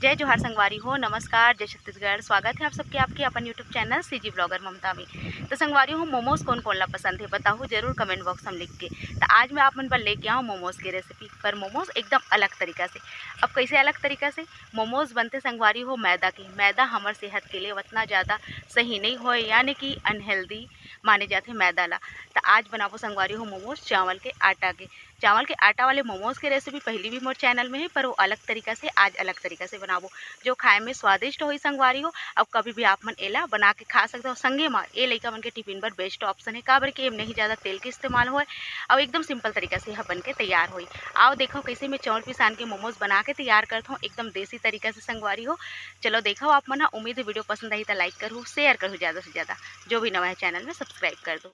जय जोहार संगवारी हो, नमस्कार, जय छत्तीसगढ़। स्वागत है आप सबके आपके अपन यूट्यूब चैनल सीजी ब्लॉगर ममता में। तो संगवारी हो, मोमोज कौन कौन ला पसंद है बताओ जरूर कमेंट बॉक्स में लिख के। तो आज मैं आप मन पर लेके आऊँ मोमोज की रेसिपी, पर मोमोज एकदम अलग तरीका से। अब कैसे अलग तरीका से मोमोज बनते संगवारी हो? मैदा के। मैदा हमारे सेहत के लिए उतना ज़्यादा सही नहीं हो, यानी कि अनहेल्दी माने जाते मैदा ला। तो आज बनाबो संगवारी हो मोमोज चावल के आटा के। चावल के आटा वाले मोमोज की रेसिपी पहले भी मोर चैनल में है, पर वो अलग तरीका से आज अलग तरीका से बनाबो जो खाए में स्वादिष्ट हो संगवारी हो। अब कभी भी आप मन एला बना के खा सकते हो। संगे में ये लइका मन के टिफिन पर बेस्ट ऑप्शन है, काबर कि नहीं ज़्यादा तेल के इस्तेमाल हो और एकदम सिंपल तरीका से यह बन के तैयार हो। आओ देखो कैसे मैं चावल पिसान के मोमोज बना के तैयार करता हूँ एकदम देसी तरीका से संगवारी हो। चलो देखो आप मन। उम्मीद है वीडियो पसंद आई तो लाइक करूँ, शेयर करूँ ज़्यादा से ज़्यादा। जो भी नवा है चैनल में सब्सक्राइब कर दो।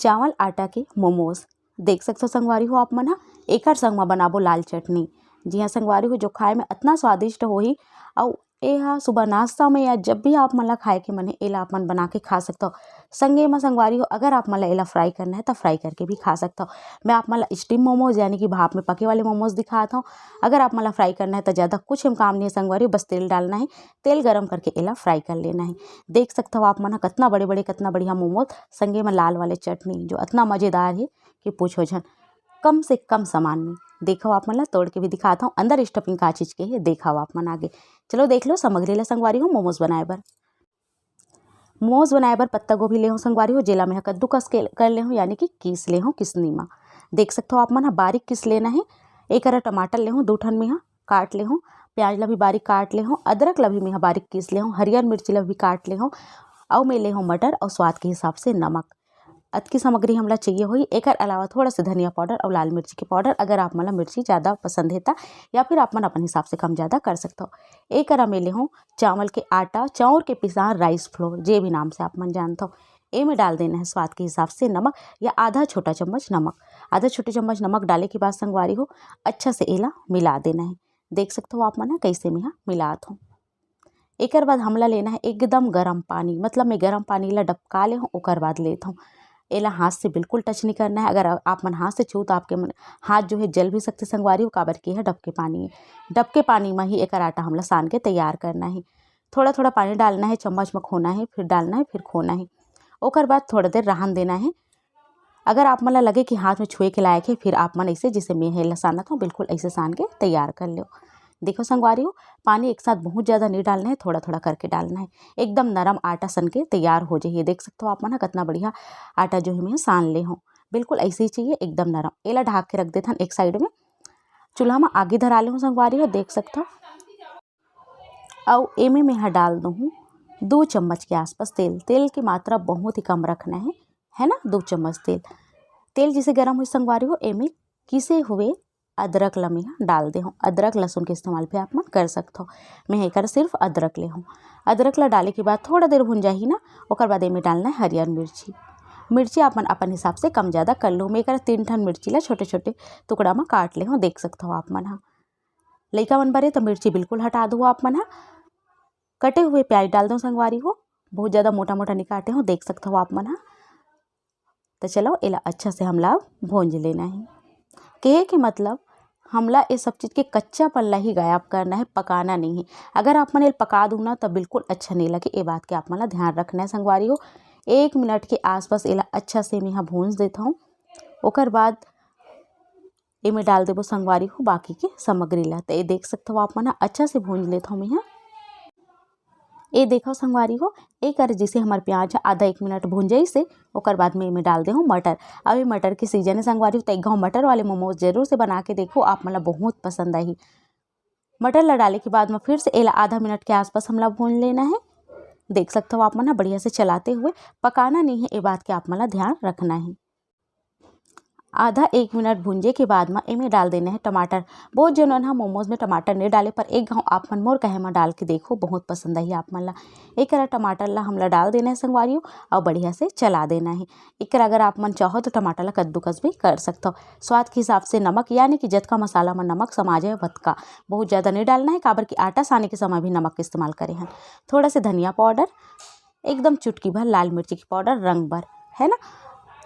चावल आटा के मोमोज देख सकते हो संगवारी हो आप मन। एकर संग में बनाबो लाल चटनी। जी हाँ संगवारी हो, जो खाए में इतना स्वादिष्ट होही। और ये सुबह नाश्ता में या जब भी आप मन ला खाए के मन है एला आप मन बना के खा सकते हो। संगे में संगवारी हो, अगर आप मन ला एला फ्राई करना है तो फ्राई करके भी खा सकते हो। मैं आप मन ला स्टीम मोमोज यानी कि भाप में पके वाले मोमोज दिखाता हूँ। अगर आप मन ला फ्राई करना है तो ज़्यादा कुछ काम नहीं है संगवारी हो, बस तेल डालना है, तेल गरम करके एला फ्राई कर लेना है। देख सकते हो आप मन कितना बड़े बड़े कितना बढ़िया मोमोज, संगे में लाल वाले चटनी जो इतना मज़ेदार है कि पूछो झन। कम से कम सामान में देखो आप मन ला तोड़ के भी दिखाता हूँ अंदर स्टफिंग का चीज़ के है, देखो आप मन आगे। चलो देख लो सामग्री ला संगवारी हो। मोमोज बनाए बर पत्ता गोभी ले हो संगवारी हो, जेला में कद्दूकस कर ले हो यानी कि कीस ले हो किसनी में। देख सकते हो आप मन बारीक किस लेना है। एक टमाटर ले हो 2 ठन में काट ले हो, प्याज ला भी बारीक काट ले हो, अदरक ला भी में बारीक किस ले हो, हरियर मिर्ची ला भी काट ले हो, और में ले हो मटर और स्वाद के हिसाब से नमक। अतकी सामग्री हमला चाहिए हुई। एक अलावा थोड़ा सा धनिया पाउडर और लाल मिर्ची के पाउडर, अगर आप मन मिर्ची ज़्यादा पसंद है या फिर आप मन अपन हिसाब से कम ज़्यादा कर सकते हो। एक मेले हो चावल के आटा, चाउर के पिसा राइस फ्लोर, जे भी नाम से आप मन जानते हो। ए में डाल देना है स्वाद के हिसाब से नमक या आधा छोटा चम्मच नमक। आधा छोटे चम्मच नमक डाले के बाद संगवारी हो अच्छा से एला मिला देना है। देख सकते हो आप मन कैसे मैं मिलात हूँ। एक बाद हमला लेना है एकदम गर्म पानी, मतलब मैं गर्म पानी ला डबका ले हूँ, ओकर बाद लेता हूँ। एला हाथ से बिल्कुल टच नहीं करना है। अगर आप मन हाथ से छू तो आपके हाथ जो है जल भी सकते संगवारी हो, काबर की है डबके पानी है। डबके पानी में ही एक आटा हमला सान के तैयार करना है। थोड़ा थोड़ा पानी डालना है, चम्मच में खोना है, फिर डालना है, फिर खोना है। ओकर बाद थोड़ा देर रहन देना है। अगर आप मन ला लगे कि हाथ में छुए के लायक है, फिर आप मन ऐसे जिसे मैं है साना था बिल्कुल ऐसे सान के तैयार कर लो। देखो संगवारी हो, पानी एक साथ बहुत ज़्यादा नहीं डालना है, थोड़ा थोड़ा करके डालना है। एकदम नरम आटा सन के तैयार हो जाइए। देख सकते हो आप मन कितना बढ़िया आटा जो है मैं सान ले हूँ, बिल्कुल ऐसे ही चाहिए एकदम नरम। एला ढाक के रख देता एक साइड में, चूल्हा में आगे धरा ले हूँ संगवारी हो। देख सकते हो और एमे मैं डाल दूँ 2 चम्मच के आसपास तेल। तेल की मात्रा बहुत ही कम रखना है ना। 2 चम्मच तेल जिसे गर्म हुई संगवारी हो, एमे किसे हुए अदरक ला मैं डाल दे हूँ। अदरक लहसुन के इस्तेमाल पे आप मन कर सकते हो। मैं एकर सिर्फ अदरक ले हूँ। अदरक ला डाले के बाद थोड़ा देर भुन जाही ना, ओकर बाद एमे डालना है हरियर मिर्ची आप मन अपन हिसाब से कम ज़्यादा कर लो। मैं एकर 3 ठन मिर्ची ला छोटे छोटे टुकड़ा में काट ले हूँ। देख सकते हो आप मन लइका मन बरे तो मिर्ची बिल्कुल हटा दो आप मन। कटे हुए प्याज डाल दो संगवारी हो, बहुत ज़्यादा मोटा मोटा नहीं काटे हो। देख सकते हो आप मन। तो चलो एला अच्छा से हमला भूंज लेना है। कहे कि मतलब हमला ये सब चीज़ के कच्चा पल्ला ही गायब करना है, पकाना नहीं है। अगर आप मन ये पका दूँ ना तो बिल्कुल अच्छा नहीं लगे। ये बात के आप मन ध्यान रखना है संगवारी हो। 1 मिनट के आसपास एला अच्छा से मैं भूंज देता हूँ। ओकर बाद ये डाल देबो संगवारी हो बाकी के सामग्री ला। तो ये देख सकते हो आप मन अच्छा से भूंज लेता हूँ मैं। ये देखो संगवारी हो, एक जिसे हमारे प्याज आधा 1 मिनट भून जाई से, ओकर बाद में डाल दे हूँ मटर। अभी मटर के सीजन है संगवारी हो, तो एक घाव मटर वाले मोमोज जरूर से बना के देखो, आप मतलब बहुत पसंद आई। मटर ला डाले के बाद में फिर से एला आधा मिनट के आसपास हमला भून लेना है। देख सकते हो आप मन बढ़िया से चलाते हुए, पकाना नहीं है, ये बात के आप मन ध्यान रखना है। आधा 1 मिनट भूंजे के बाद में इमें डाल देना है टमाटर। बहुत जनन हाँ मोमोज में टमाटर नहीं डाले, पर एक घाव आप मन मोर कहे में डाल के देखो, बहुत पसंद आई आप मन ला। एक टमाटर ला हमला डाल देना है संगवारियों और बढ़िया से चला देना है। एक अगर आप मन चाहो तो टमाटर ला कद्दूकस भी कर सकते हो। स्वाद के हिसाब से नमक, यानी कि जतका मसाला में नमक समा जाए वतका, बहुत ज़्यादा नहीं डालना है, काबर की आटा साने के समय भी नमक का इस्तेमाल करें हैं। थोड़ा से धनिया पाउडर, एकदम चुटकी भर लाल मिर्ची की पाउडर रंग भर, है ना।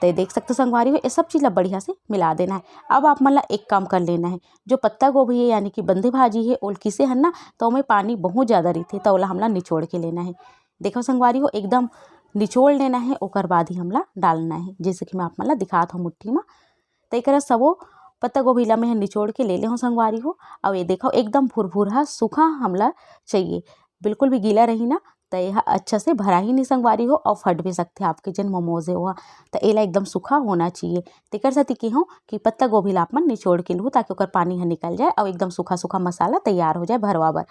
तो ये देख सकते हो संगवारी हो, ये सब चीज़ ला बढ़िया से मिला देना है। अब आप मन ला एक काम कर लेना है, जो पत्ता गोभी है यानी कि बंदे भाजी है ओल किसे हन ना, तो ओमे पानी बहुत ज़्यादा रही तो ओला हमला निचोड़ के लेना है। देखो संगवारी हो, एकदम निचोड़ लेना है, ओकर बाद ही हमला डालना है, जैसे कि मैं आप मन ला दिखात हूँ मुट्ठी में। तो एक सबो पत्ता गोभी ला मैं निचोड़ के ले ले हूँ संगवारी हो। और ये देखो एकदम भुरभुरा सूखा हमला चाहिए, बिल्कुल भी गीला रही ना तो यह अच्छा से भरा ही नहीं संगवारी हो, और फट भी सकते आपके जन मोमोज है वह, तो एला एकदम सूखा होना चाहिए। तेकर साथ की हूँ कि पत्ता गोभी ला अपन निचोड़ के लूँ ताकि ओकर पानी ह निकल जाए और एकदम सूखा सूखा मसाला तैयार हो जाए भरवा बर।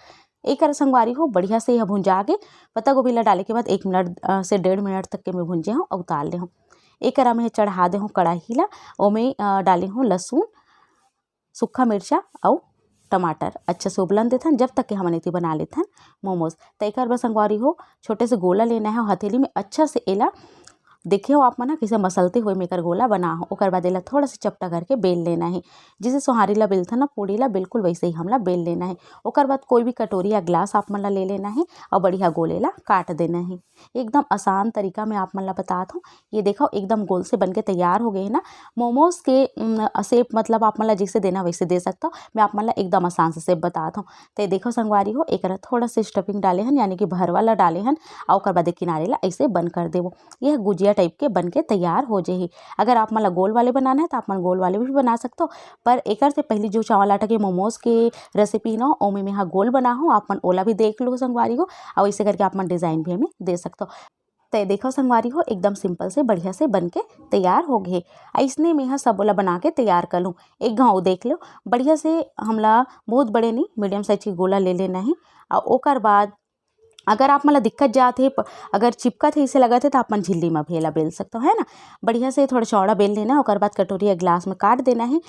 एक संगवारी हो बढ़िया से यह भुंजा के पत्ता गोभी ला डाले के बाद 1 मिनट से 1.5 मिनट तक के मैं भुंजे हूँ और उतार ले हूँ। एक में चढ़ा दे हूँ कढ़ाई ला, ओमे डाले हूँ लहसुन, सूखा मिर्चा और टमाटर अच्छा से उबलन देथन जब तक कि हमन एती बना लेथन मोमोज। तो एक बार संगवारी हो छोटे से गोला लेना है, हथेली में अच्छा से एला देखे हो आप मन कैसे मसलते हुए मेकर गोला बना हो। ओकर बाद एला थोड़ा सा चपटा करके बेल लेना है, जैसे सोहारी ला बेलथन ना पूड़ी ला, बिल्कुल वैसे ही हमला बेल लेना है। ओकर बाद कोई भी कटोरी या ग्लास आप मन ला ले लेना है और बढ़िया गोले ला काट देना है। एकदम आसान तरीका में आप मन ला बतात हूँ। ये देखो एकदम गोल से बन के तैयार हो गए है ना। मोमोज के शेप मतलब आप मन ला जैसे देना वैसे दे सकता हो, मैं आप मन ला एकदम आसान से शेप बतात हूँ। तो देखो संगवारी हो, एक थोड़ा सा स्टफिंग डाले हन यानी कि भरवा ला डाले हन और ओकर बाद किनारे ला ऐसे बंद कर देवो। यह गुजिया टाइप के बन के तैयार हो जाही। अगर आप मन ला गोल वाले बनाना है तो आप मन गोल वाले भी बना सकते हो, पर एकर से पहले जो चावल आटा के मोमोज के रेसिपी ना ओमे में गोल बना हो, आप मन ओला भी देख लो संगवारी हो, और इसे करके आप मन डिज़ाइन भी हमें दे सकते हो। तो देखो संगवारी हो एकदम सिंपल से बढ़िया से बन के तैयार हो गए। ऐसने में सब ओला बना के तैयार कर लूँ। एक घाव देख लो बढ़िया से हमला बहुत बड़े नहीं मीडियम साइज की गोला ले लेना है। और ओकर बाद अगर आप मतलब दिक्कत जात है, अगर चिपकत है इसे लगत है तो आप मन झिल्ली में भी बेल सकते हो, है ना। बढ़िया से थोड़ा चौड़ा बेल लेना है, ओकर बाद कटोरी या ग्लास में काट देना है।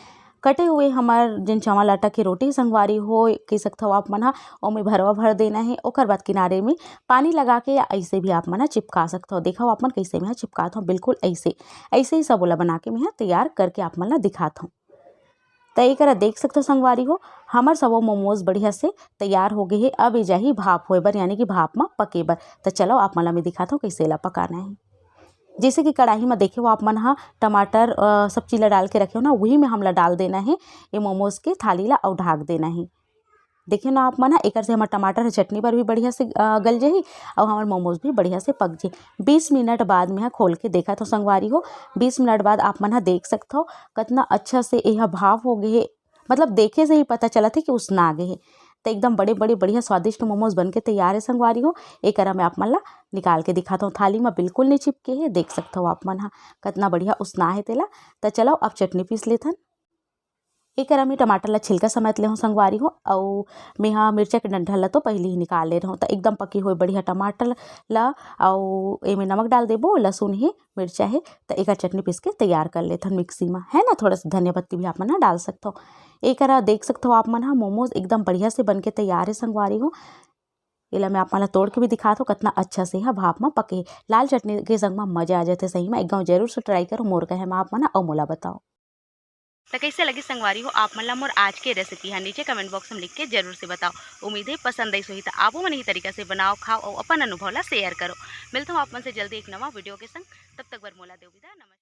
कटे हुए हमार जिन चावल आटा की रोटी संगवारी हो कह सकते हो आप मन हा, ओमे भरवा भर देना है। ओकर बाद किनारे में पानी लगा के या ऐसे भी आप मन चिपका सकते हो। देखो आप मन कैसे मैं चिपकात हूँ, बिल्कुल ऐसे ऐसे ही सब ओला बना के मैं तैयार करके आप मन ला दिखात हूँ। तो एक देख सकते हो संगवारी हो, हमार सबो मोमोज बढ़िया से तैयार हो गए है। अब ये जाही भाप होए बर यानी कि भाप में पके बर। तो चलो आप मन ला मैं दिखाता हूँ कैसे ला पकाना है। जैसे कि कढ़ाई में देखे हो आप मन हा टमाटर सब चीज़ ला डाल के रखे हो ना, वही में हमला डाल देना है ये मोमोज के थाली ला और ढाक देना है। देखिए ना आप मन एक से हमारे टमाटर चटनी पर भी बढ़िया से गल जाही और हमारे मोमोज भी बढ़िया से पक जाए। 20 मिनट बाद में खोल के देखा तो संगवारी हो, 20 मिनट बाद आप मन देख सकते हो कितना अच्छा से यह भाव हो गए है, मतलब देखे से ही पता चला था कि उसना आ गए है। तो एकदम बड़े बड़े बढ़िया स्वादिष्ट मोमोज बन के तैयार है संगवारी हो। एक मैं आप मन ला निकाल के दिखाता हूँ, थाली में बिल्कुल नहीं चिपके है, देख सकते हो आप मन हा कितना बढ़िया उसना है तेला। तो चलो अब चटनी पीस लेथन। एक में टमाटर ला छिलका समेत ले हूँ संगवारी हो, और मैं हाँ मिर्चा के डंठल ला तो पहले ही निकाल ले रहा हूँ। तो एकदम पकी हुई बढ़िया टमाटर ला और एमें नमक डाल देबो, लहसुन है मिर्चा है, तो एक चटनी पीस के तैयार कर लेथन मिक्सी में, है ना। थोड़ा सा धनिया पत्ती भी आप मन डाल सकते हो। एक देख सकते हो आप मन हाँ मोमोज एकदम बढ़िया से बन के तैयार है संगवारी हो। इला मैं आप मन तोड़ के भी दिखाता हूँ कितना अच्छा से है भाप में पके। लाल चटनी के संग में मजा आ जाते सही में, एक गाँव जरूर से ट्राई करो। मोर कहे मैं आप मन और मोला बताओ तो कैसे लगी संगवारी हो आप मन ला मोर आज के रेसिपी है नीचे कमेंट बॉक्स में लिख के जरूर से बताओ। उम्मीद है पसंद आई सही तो आप मन ही तरीका से बनाओ, खाओ और अपन अनुभव ला शेयर करो। मिलता हूँ आप मन से जल्दी एक नवा वीडियो के संग, तब तक बर मोला देव विदा, नमस्कार।